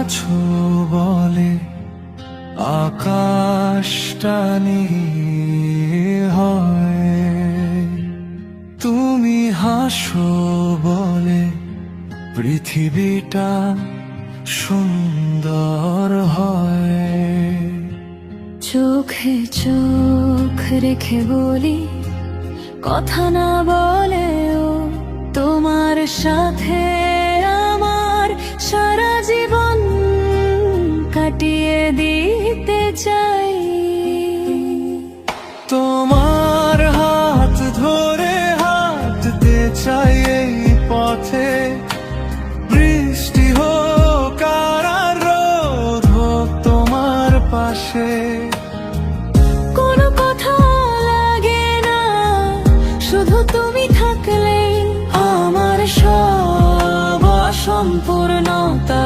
আছো বলে আকাশটা নীল হয়, তুমি হাসো বলে পৃথিবীটা সুন্দর হয়। চোখে চোখ রেখে বলি, কথা না বলেও তোমার সাথে আমার সারা জীবন কাটিয়ে দিতে চাই। তোমার হাত ধরে হাঁটতে চাই এই পথে, বৃষ্টি হোক আর রোদ হোক তোমার পাশে। কোনো কথা লাগে না, শুধু তুমি থাকলেই আমার সব অসম্পূর্ণতা